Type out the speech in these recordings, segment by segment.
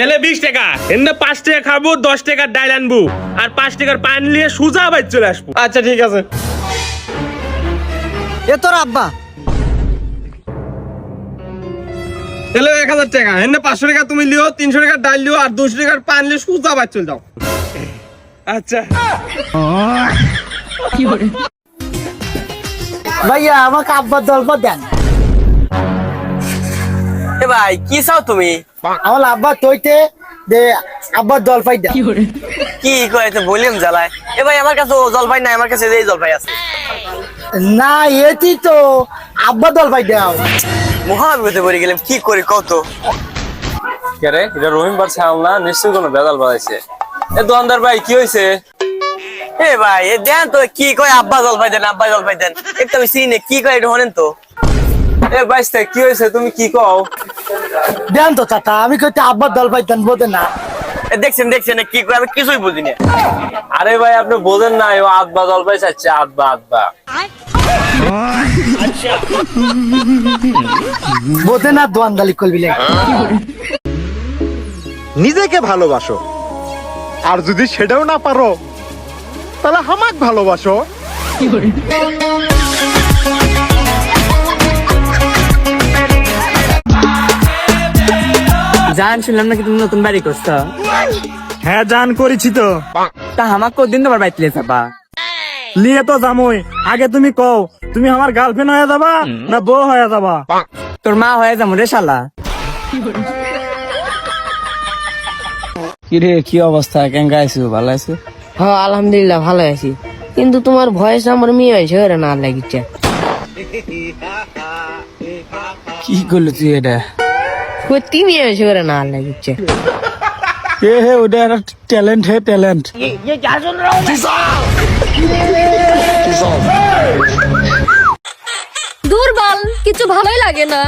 এলে 20 টাকা এনে 5 টাকা খাবো 10 টাকার ডাল আনবো আর 5 টাকার পানি নিয়ে সুজা বাইর চলে আসবো। আচ্ছা ঠিক আছে। এ তোর আব্বা এলে 1000 টাকা এনে 500 টাকা তুমি লিও, 300 টাকার ডাল লিও আর 200 টাকার পানি লিও, সুজা বাইর চলে যাও। আচ্ছা ভাইয়া আমাকে আব্বার জলপা দেন। এ ভাই কি চাও তুমি? আমার আব্বা তৈতে দে আব্বার জলপাই দেন। কি কইতে বলিম জ্বালায়। এ ভাই আমার কাছে জলপাই নাই, আমার কাছে এই জলপাই আছে। না এটি তো আব্বা জলপাই দাও। মহাবিপদে পড়ে গেলাম, কি করি কত? কে রে, এটা রহিমবার ছাল না, নিশ্চয়ই কোনো বেদাল বাজাইছে। এ দোকানদার ভাই কি হয়েছে? এ ভাই এ দেন তো, কি কয় আব্বা জলপাই দেন, আব্বা জলপাই দেন। একটা আমি চিনি কি কয় এটা হলেন তো। এ বাইস্তা কি হয়েছে তুমি কি কও? দেন তো চাচা, আমি কইতে আব্বার জলপাই দেন বোঝে না। এ দেখছেন দেখছেন কি কয়, আমি কিছুই বুঝি না। আরে ভাই আপনি বোঝেন না, ও আধবা জলপাই চাচ্ছে, আধবা। বোঝে না দোয়ানদালি করবি লাগে। নিজেকে ভালোবাসো, আর যদি সেটাও না পারো তাহলে আমাকে ভালোবাসো। জান শুনলাম নাকি তুমি নতুন বাড়ি করছো? হ্যাঁ জান করেছি তো। তা আমাকে কদিন তোমার বাড়িতে লিয়ে যাবা? লিয়ে তো যামই, আগে তুমি কও তুমি আমার গার্লফ্রেন্ড হয়ে যাবা না বউ হয়ে যাবা? তোর মা হয়ে যাবো রে শালা। কিরে কি অবস্থা, কেঙ্গা আছো? ভালো আছো? হ্যাঁ আলহামদুলিল্লাহ ভালো আছি, কিন্তু তোমার ভয়েস আমার মেয়ে হয়েছে ওরা না লাগিচ্ছে। কি করলি তুই এটা? সত্যি মেয়ে হয়েছে ওরা না লাগিচ্ছে। এ হে ওটা একটা ট্যালেন্ট, হে ট্যালেন্ট। দুর্বল কিছু ভালোই লাগে না।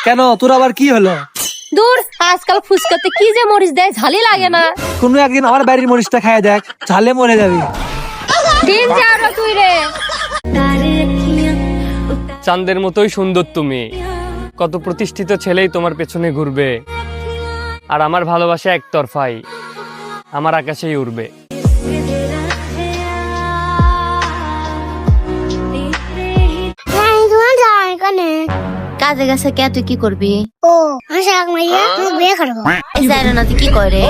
কেন তোর আবার কি হলো? দূর, আজকাল ফুচকাতে কি যে মরিচ দেয়, ঝালই লাগে না। কোনো একদিন আমার বাড়ির মরিচটা খাইয়ে দেখ, ঝালে মরে যাবি। দিন যাও তুই রে। চাঁদের মতোই সুন্দর তুমি, কত প্রতিষ্ঠিত ছেলেই তোমার পেছনে ঘুরবে, আর আমার ভালোবাসা একতরফাই, আমার আকাশেই উড়বে। কাজে গেছে কে, তুই কি করবি? ও আমি শাক মাইয়া আমি বিয়ে করবো। জানো না তুই কি করে?